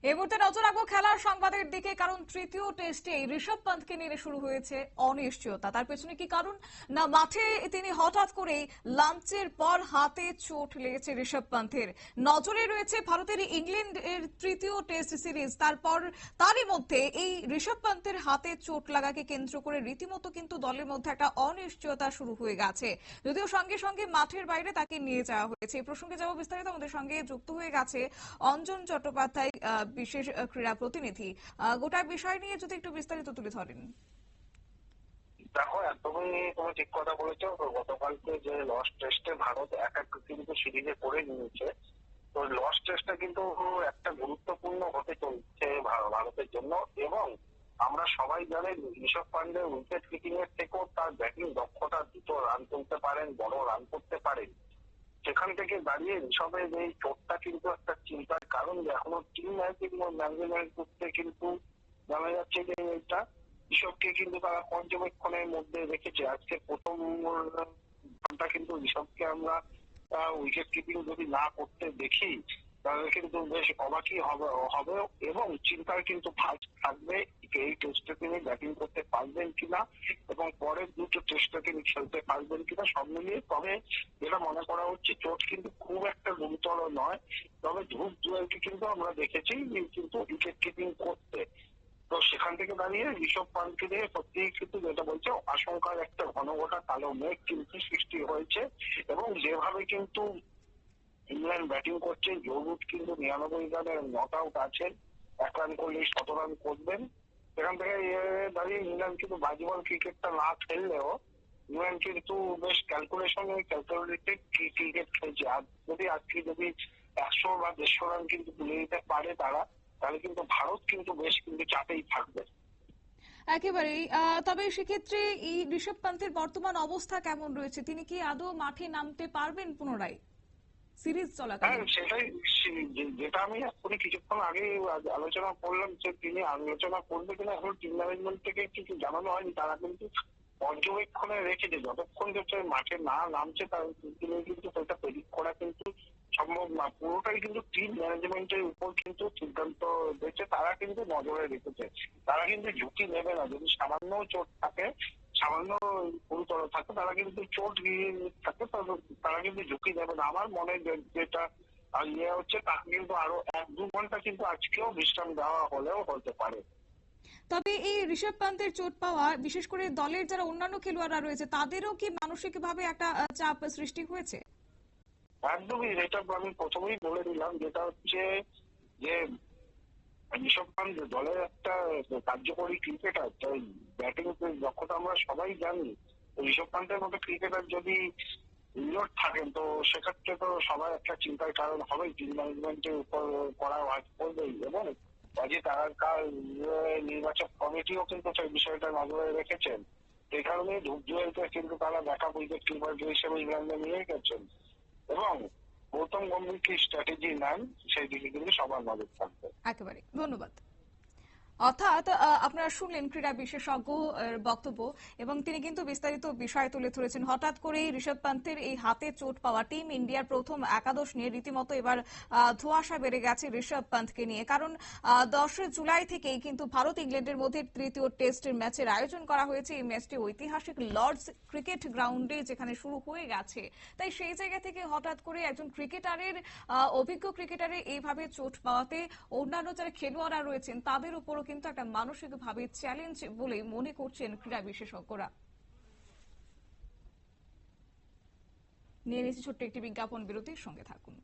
এই মুহূর্তে নজর রাখবো খেলার সংবাদের দিকে, কারণ তৃতীয় টেস্টে ঋষভ পন্থকে নিয়ে শুরু হয়েছে অনিশ্চয়তা। তার পেছনে কি কারণ? না, মাঠে তিনি হঠাৎ করে লাঞ্চের পর হাতে চোট লেগেছে ঋষভ পন্থের। নজরে রয়েছে ভারতের ইংল্যান্ডের তৃতীয় টেস্ট সিরিজ, তারই মধ্যে এই ঋষভ পন্থের হাতে চোট লাগাকে কেন্দ্র করে রীতিমতো কিন্তু দলের মধ্যে একটা অনিশ্চয়তা শুরু হয়ে গেছে। যদিও সঙ্গে সঙ্গে মাঠের বাইরে তাকে নিয়ে যাওয়া হয়েছে। এই প্রসঙ্গে যাবো বিস্তারিত, আমাদের সঙ্গে যুক্ত হয়ে গেছে অঞ্জন চট্টোপাধ্যায়, বিশেষ ক্রীড়া প্রতিনিধি। গোটা বিষয় নিয়ে যদি একটু বিস্তারিত তুলে ধরেন। দেখো, একদমই তুমি ঠিক কথা বলেছো। গতকালকে যে লস্ট টেস্টে ভারত এক কিন্তু সিরিজে করে নিয়েছে, তো লস্ট টেস্টটা কিন্তু একটা গুরুত্বপূর্ণ হতে চলছে ভারতের জন্য। এবং আমরা সবাই জানি ঋষভ পান্ডে উইকেট কিপিং এর থেকেও তার ব্যাটিং দক্ষতা, দুটো রান তুলতে পারেন, বড় রান করতে পারেন। সেখান থেকে দাঁড়িয়ে ঋষভের এই চোটটা কিন্তু একটা চিন্তার কারণ, যে এখনো টিম ম্যানেজমেন্ট করতে কিন্তু জানা যাচ্ছে যে এটা ঋষভকে কিন্তু তারা পর্যবেক্ষণের মধ্যে রেখেছে। আজকে প্রথম ঘন্টা কিন্তু ঋষভকে আমরা উইকেট কিপিং যদি না করতে দেখি, তাহলে কিন্তু বেশ অবাকই হবে এবং চিন্তার কিন্তু ভাঁজ থাকবে এই টেস্টে তিনি ব্যাটিং করতে পারবেন কিনা এবং পরের দুটো টেস্টে তিনি খেলতে পারবেন কিনা, সব মিলিয়ে। তবে যেটা মনে করা হচ্ছে, চোট কিন্তু খুব একটা গুরুতর নয়। তবে ধ্রুব জুয়েলকে কিন্তু আমরা দেখেছি কিন্তু উইকেট কিপিং করতে। তো সেখান থেকে দাঁড়িয়ে ঋষভ পান্থকে নিয়ে সত্যি কিন্তু যেটা বলছে, আশঙ্কার একটা ঘন ঘটা কালো মেঘ কিন্তু সৃষ্টি হয়েছে। এবং যেভাবে কিন্তু ইংল্যান্ড ব্যাটিং করছে, জো রুট কিন্তু 99 রানের নট আউট আছেন, 1 রান করলেই 17 রান করবেন। সেখান থেকে দাঁড়িয়ে ইংল্যান্ড কিন্তু বাজিবল ক্রিকেটটা না খেললেও ইংল্যান্ড কিন্তু বেশ ক্যালকুলেটেড ক্রিকেট খেলছে। আর আজকে যদি 100 বা 150 রান কিন্তু তুলে দিতে পারে তারা, তাহলে কিন্তু ভারত কিন্তু বেশ কিন্তু চাপেই থাকবে। একেবারেই। তবে সেক্ষেত্রে এই ঋষভ পন্থের বর্তমান অবস্থা কেমন রয়েছে? তিনি কি আদৌ মাঠে নামতে পারবেন পুনরায় সিরিজ চলাকালীন? সেটাই, যেটা আমি এখনই কিছুক্ষণ আগে আলোচনা করলাম, যে তিনি আলোচনা করবে কিনা এখন টিম ম্যানেজমেন্ট থেকে কিছু জানানো হয়নি। তারা কিন্তু পর্যবেক্ষণে রেখেছে, যতক্ষণ যে মাঠে না নামছে তার কিন্তু সেটা প্রেডিক্ট করা কিন্তু সম্ভব না। পুরোটাই কিন্তু টিম ম্যানেজমেন্টের উপর কিন্তু সিদ্ধান্ত দিয়েছে, তারা কিন্তু নজরে রেখেছে। তারা কিন্তু ঝুঁকি নেবে না। যদি সামান্য চোট থাকে, সামান্য গুরুতর থাকে, তারা কিন্তু চোট থাকে, তারা কিন্তু ঝুঁকি নেবে না। আমার মনে যেটা হচ্ছে, তাকে কিন্তু আরো 1-2 ঘন্টা কিন্তু আজকেও বিশ্রাম দেওয়া হলেও হতে পারে। তবে এই ঋষভ পন্থের চোট পাওয়া, বিশেষ করে দলের যারা অন্যান্য খেলোয়াড়রা রয়েছে, তাদেরও কি মানসিকভাবে একটা চাপ সৃষ্টি হয়েছে? একদমই, যেটা আমি প্রথমেই বলে দিলাম, যেটা হচ্ছে যে ঋষভ পান্ত দলের একটা কার্যকরী ক্রিকেটার। তাই ব্যাটিং দক্ষতা আমরা সবাই জানি। ঋষভ পান্তের মতো ক্রিকেটার যদি ইনজোর্ড থাকেন, তো সেক্ষেত্রে তো সবাই একটা চিন্তার কারণ হবেই, টিম ম্যানেজমেন্টের উপর করা ওয়াজ করবেই। এবং অজিত আগারকার নির্বাচক কমিটিও কিন্তু সেই বিষয়টা নজরে রেখেছেন। এই কারণে ধ্রুব জুয়েলকে কিন্তু তারা ব্যাকআপ উইকেট কিপার হিসেবে ইংল্যান্ডে নিয়ে গেছেন। এবং গৌতম গম্ভীর কি স্ট্র্যাটেজি নেন, সেই দিকে কিন্তু সবার নজর থাকবে। একেবারে, ধন্যবাদ। অর্থাৎ আপনারা শুনলেন ক্রীড়া বিশেষজ্ঞ বক্তব্য, এবং তিনি কিন্তু বিস্তারিত বিষয় তুলে ধরেছেন। হঠাৎ করেই ঋষভ পন্থের এই হাতে চোট পাওয়া, টিম ইন্ডিয়ার প্রথম একাদশ নিয়ে রীতিমতো এবার ধোঁয়াশা বেড়ে গেছে ঋষভ পন্থকে নিয়ে। কারণ 10 জুলাই থেকেই কিন্তু ভারত ইংল্যান্ডের মধ্যে তৃতীয় টেস্টের ম্যাচের আয়োজন করা হয়েছে। এই ম্যাচটি ঐতিহাসিক লর্ডস ক্রিকেট গ্রাউন্ডে যেখানে শুরু হয়ে গেছে। তাই সেই জায়গা থেকে হঠাৎ করে একজন ক্রিকেটারের, অভিজ্ঞ ক্রিকেটারের এইভাবে চোট পাওয়াতে অন্যান্য যারা খেলোয়াড়রা রয়েছেন তাদের উপরও কিন্তু একটা মানসিকভাবে চ্যালেঞ্জ বলে মনে করছেন ক্রীড়া বিশেষজ্ঞরা। নিয়ে নিচ্ছি ছোট্ট একটি বিজ্ঞাপন বিরতির, সঙ্গে থাকুন।